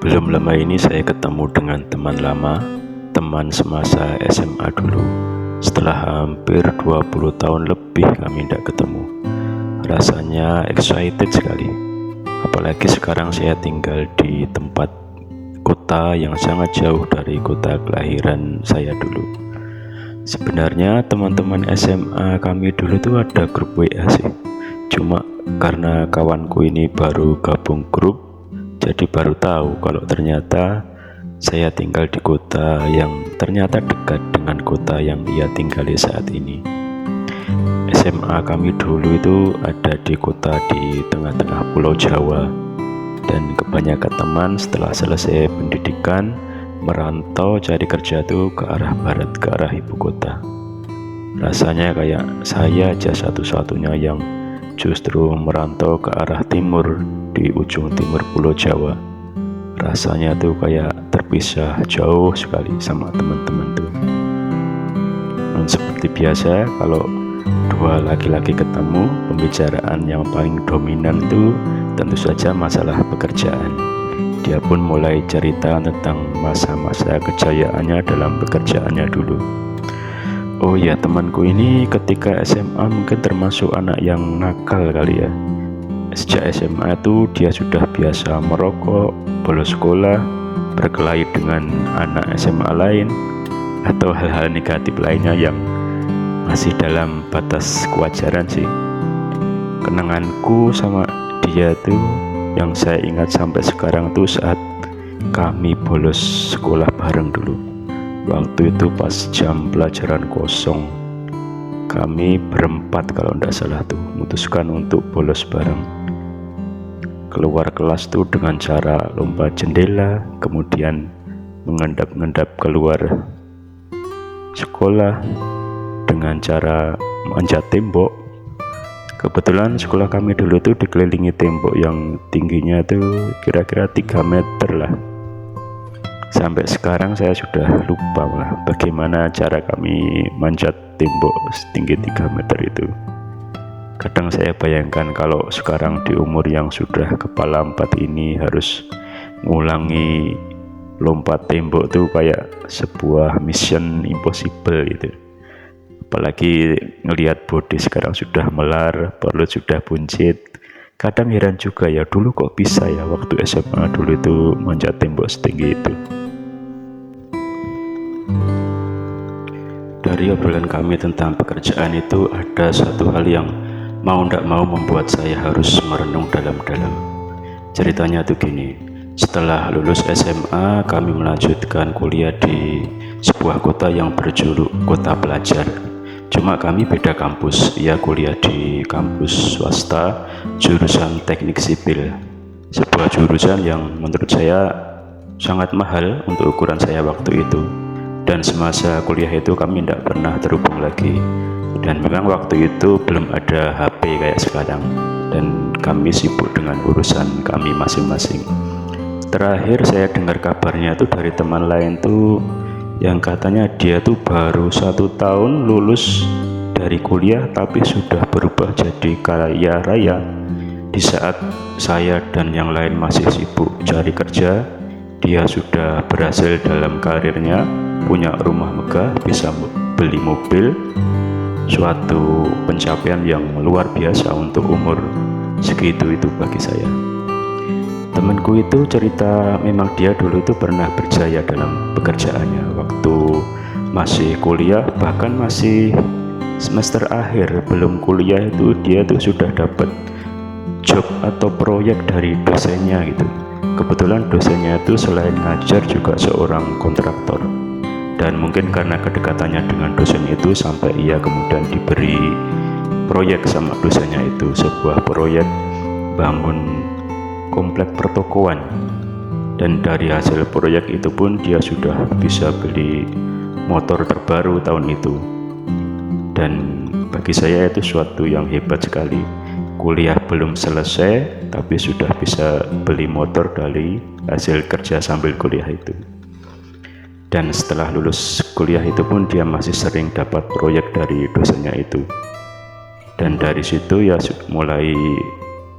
Belum lama ini saya ketemu dengan teman lama, teman semasa SMA dulu. Setelah hampir 20 tahun lebih kami tidak ketemu. Rasanya excited sekali. Apalagi sekarang saya tinggal di tempat kota yang sangat jauh dari kota kelahiran saya dulu. Sebenarnya teman-teman SMA kami dulu tuh ada grup WA sih. Cuma karena kawanku ini baru gabung grup, jadi baru tahu kalau ternyata saya tinggal di kota yang ternyata dekat dengan kota yang ia tinggali saat ini. SMA kami dulu itu ada di kota di tengah-tengah Pulau Jawa, dan kebanyakan teman setelah selesai pendidikan merantau cari kerja tuh ke arah barat, ke arah ibu kota. Rasanya kayak saya aja satu-satunya yang justru merantau ke arah timur, di ujung timur Pulau Jawa. Rasanya tuh kayak terpisah jauh sekali sama teman-teman tuh. Dan seperti biasa, kalau dua laki-laki ketemu, pembicaraan yang paling dominan tuh tentu saja masalah pekerjaan. Dia pun mulai cerita tentang masa-masa kejayaannya dalam pekerjaannya dulu. Oh ya, temanku ini ketika SMA mungkin termasuk anak yang nakal kali ya. Sejak SMA itu dia sudah biasa merokok, bolos sekolah, berkelahi dengan anak SMA lain, atau hal-hal negatif lainnya yang masih dalam batas kewajaran sih. Kenanganku sama dia tuh yang saya ingat sampai sekarang tuh saat kami bolos sekolah bareng dulu. Waktu itu pas jam pelajaran kosong, kami berempat kalau tidak salah tuh memutuskan untuk bolos bareng. Keluar kelas tuh dengan cara lompat jendela, kemudian mengendap-endap keluar sekolah dengan cara manjat tembok. Kebetulan sekolah kami dulu tuh dikelilingi tembok yang tingginya tuh kira-kira 3 meter lah. Sampai sekarang saya sudah lupa lah bagaimana cara kami manjat tembok setinggi 3 meter itu. Kadang saya bayangkan kalau sekarang di umur yang sudah kepala 4 ini harus ngulangi lompat tembok tuh kayak sebuah mission impossible gitu. Apalagi ngelihat body sekarang sudah melar, perut sudah buncit. Kadang heran juga ya, dulu kok bisa ya waktu SMA dulu itu manjat tembok setinggi itu. Dari obrolan kami tentang pekerjaan itu ada satu hal yang mau tidak mau membuat saya harus merenung dalam-dalam. Ceritanya tuh gini, setelah lulus SMA kami melanjutkan kuliah di sebuah kota yang berjuluk kota pelajar. Cuma kami beda kampus, ia kuliah di kampus swasta jurusan teknik sipil, sebuah jurusan yang menurut saya sangat mahal untuk ukuran saya waktu itu. Dan semasa kuliah itu kami tidak pernah terhubung lagi. Dan memang waktu itu belum ada HP kayak sekarang, dan kami sibuk dengan urusan kami masing-masing. Terakhir saya dengar kabarnya tuh dari teman lain tuh yang katanya dia tuh baru 1 tahun lulus dari kuliah tapi sudah berubah jadi kaya raya. Di saat saya dan yang lain masih sibuk cari kerja, dia sudah berhasil dalam karirnya, punya rumah megah, bisa beli mobil. Suatu pencapaian yang luar biasa untuk umur segitu itu bagi saya. Temanku itu cerita memang dia dulu itu pernah berjaya dalam pekerjaannya waktu masih kuliah, bahkan masih semester akhir belum kuliah itu dia tuh sudah dapat job atau proyek dari dosennya gitu. Kebetulan dosennya itu selain ngajar juga seorang kontraktor, dan mungkin karena kedekatannya dengan dosen itu sampai ia kemudian diberi proyek sama dosennya itu, sebuah proyek bangun komplek pertokoan. Dan dari hasil proyek itu pun dia sudah bisa beli motor terbaru tahun itu. Dan bagi saya itu suatu yang hebat sekali. Kuliah belum selesai tapi sudah bisa beli motor dari hasil kerja sambil kuliah itu. Dan setelah lulus kuliah itu pun dia masih sering dapat proyek dari dosennya itu. Dan dari situ ya mulai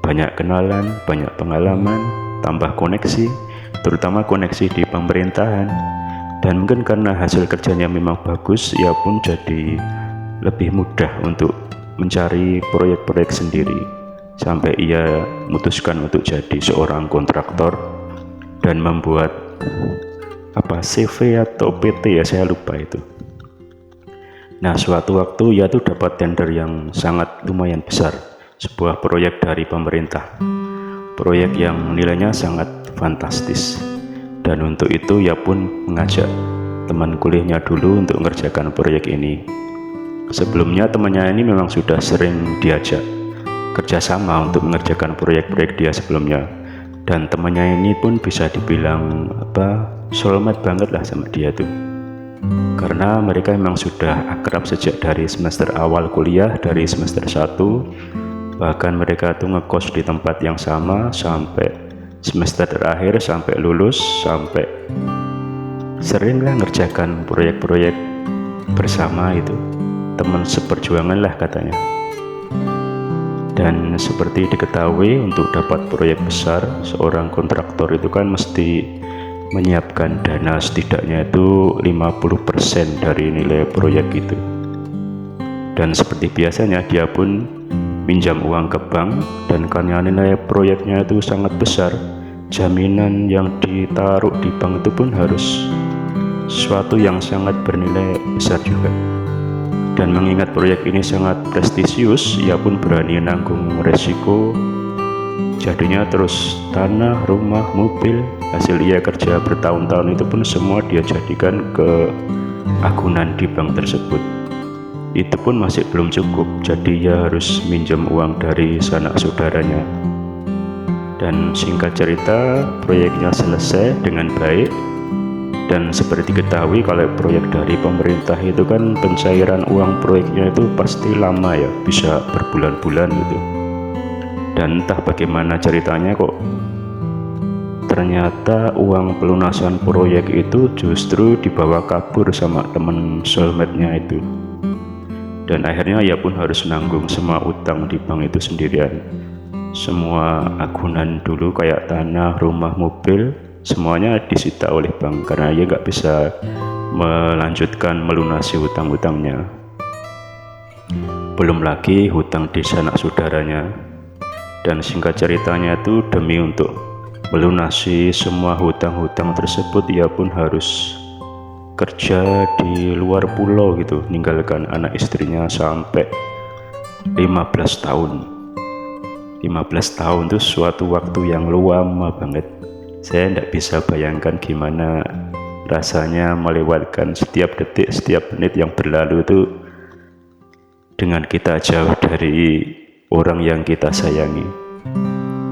banyak kenalan, banyak pengalaman, tambah koneksi, terutama koneksi di pemerintahan. Dan mungkin karena hasil kerjanya memang bagus, ia pun jadi lebih mudah untuk mencari proyek-proyek sendiri, sampai ia memutuskan untuk jadi seorang kontraktor dan membuat CV atau PT ya, saya lupa itu. Nah, suatu waktu ia tuh dapat tender yang sangat lumayan besar, sebuah proyek dari pemerintah, proyek yang nilainya sangat fantastis. Dan untuk itu ia pun mengajak teman kuliahnya dulu untuk mengerjakan proyek ini. Sebelumnya temannya ini memang sudah sering diajak kerjasama untuk mengerjakan proyek-proyek dia sebelumnya, dan temannya ini pun bisa dibilang soulmate banget lah sama dia tuh, karena mereka memang sudah akrab sejak dari semester awal kuliah, dari semester 1, bahkan mereka tuh ngekos di tempat yang sama sampai semester terakhir, sampai lulus, sampai sering lah ngerjakan proyek-proyek bersama. Itu teman seperjuangan lah katanya. Dan seperti diketahui, untuk dapat proyek besar, seorang kontraktor itu kan mesti menyiapkan dana setidaknya itu 50% dari nilai proyek itu. Dan seperti biasanya dia pun minjam uang ke bank, dan karena nilai proyeknya itu sangat besar, jaminan yang ditaruh di bank itu pun harus sesuatu yang sangat bernilai besar juga. Dan mengingat proyek ini sangat prestisius, ia pun berani nanggung resiko. Jadinya terus tanah, rumah, mobil, hasil ia kerja bertahun-tahun itu pun semua dia jadikan ke agunan di bank tersebut. Itu pun masih belum cukup, jadi ia harus minjem uang dari sanak saudaranya. Dan singkat cerita, proyeknya selesai dengan baik. Dan seperti diketahui, kalau proyek dari pemerintah itu kan pencairan uang proyeknya itu pasti lama ya, bisa berbulan-bulan gitu. Dan entah bagaimana ceritanya kok ternyata uang pelunasan proyek itu justru dibawa kabur sama temen soulmate-nya itu. Dan akhirnya ia pun harus nanggung semua utang di bank itu sendirian. Semua agunan dulu kayak tanah, rumah, mobil, semuanya disita oleh bank karena ia nggak bisa melanjutkan melunasi hutang-hutangnya. Belum lagi hutang di sanak saudaranya. Dan singkat ceritanya itu, demi untuk melunasi semua hutang-hutang tersebut, ia pun harus kerja di luar pulau gitu, meninggalkan anak istrinya sampai 15 tahun. 15 tahun itu suatu waktu yang lama banget. Saya tidak bisa bayangkan gimana rasanya melewatkan setiap detik, setiap menit yang berlalu itu dengan kita jauh dari orang yang kita sayangi.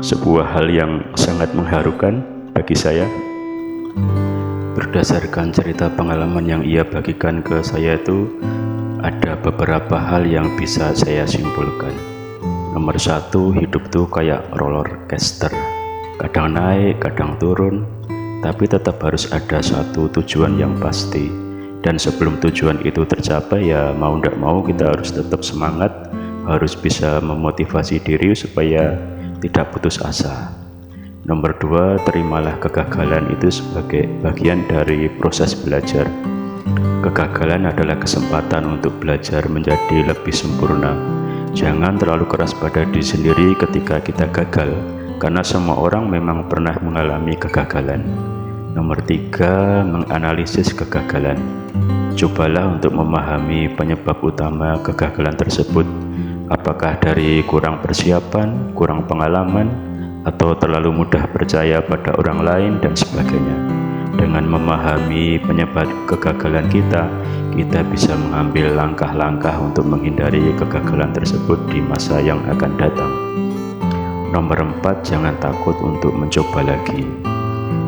Sebuah hal yang sangat mengharukan bagi saya. Berdasarkan cerita pengalaman yang ia bagikan ke saya itu, ada beberapa hal yang bisa saya simpulkan. Nomor 1, hidup tuh kayak roller coaster, kadang naik, kadang turun, tapi tetap harus ada satu tujuan yang pasti. Dan sebelum tujuan itu tercapai, ya mau tidak mau kita harus tetap semangat, harus bisa memotivasi diri supaya tidak putus asa. Nomor 2, terimalah kegagalan itu sebagai bagian dari proses belajar. Kegagalan adalah kesempatan untuk belajar menjadi lebih sempurna. Jangan terlalu keras pada diri sendiri ketika kita gagal, karena semua orang memang pernah mengalami kegagalan. Nomor 3, menganalisis kegagalan. Cobalah untuk memahami penyebab utama kegagalan tersebut. Apakah dari kurang persiapan, kurang pengalaman, atau terlalu mudah percaya pada orang lain, dan sebagainya. Dengan memahami penyebab kegagalan kita bisa mengambil langkah-langkah untuk menghindari kegagalan tersebut di masa yang akan datang. Nomor 4, jangan takut untuk mencoba lagi.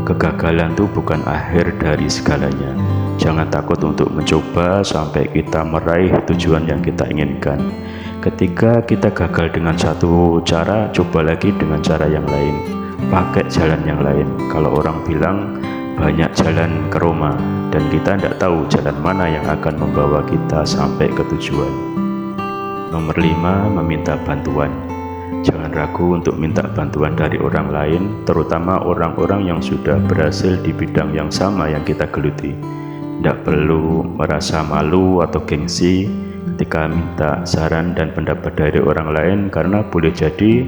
Kegagalan itu bukan akhir dari segalanya. Jangan takut untuk mencoba sampai kita meraih tujuan yang kita inginkan. Ketika kita gagal dengan satu cara, coba lagi dengan cara yang lain, pakai jalan yang lain. Kalau orang bilang banyak jalan ke Roma, dan kita tidak tahu jalan mana yang akan membawa kita sampai ke tujuan. Nomor 5, meminta bantuan. Jangan ragu untuk minta bantuan dari orang lain, terutama orang-orang yang sudah berhasil di bidang yang sama yang kita geluti. Tidak perlu merasa malu atau gengsi ketika minta saran dan pendapat dari orang lain, karena boleh jadi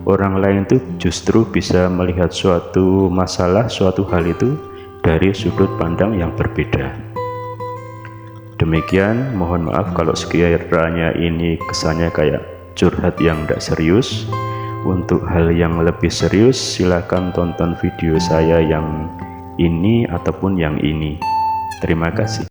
orang lain itu justru bisa melihat suatu masalah, suatu hal itu dari sudut pandang yang berbeda. Demikian, mohon maaf kalau sekiranya ini kesannya kayak curhat yang tidak serius. Untuk hal yang lebih serius, silakan tonton video saya yang ini ataupun yang ini. Terima kasih.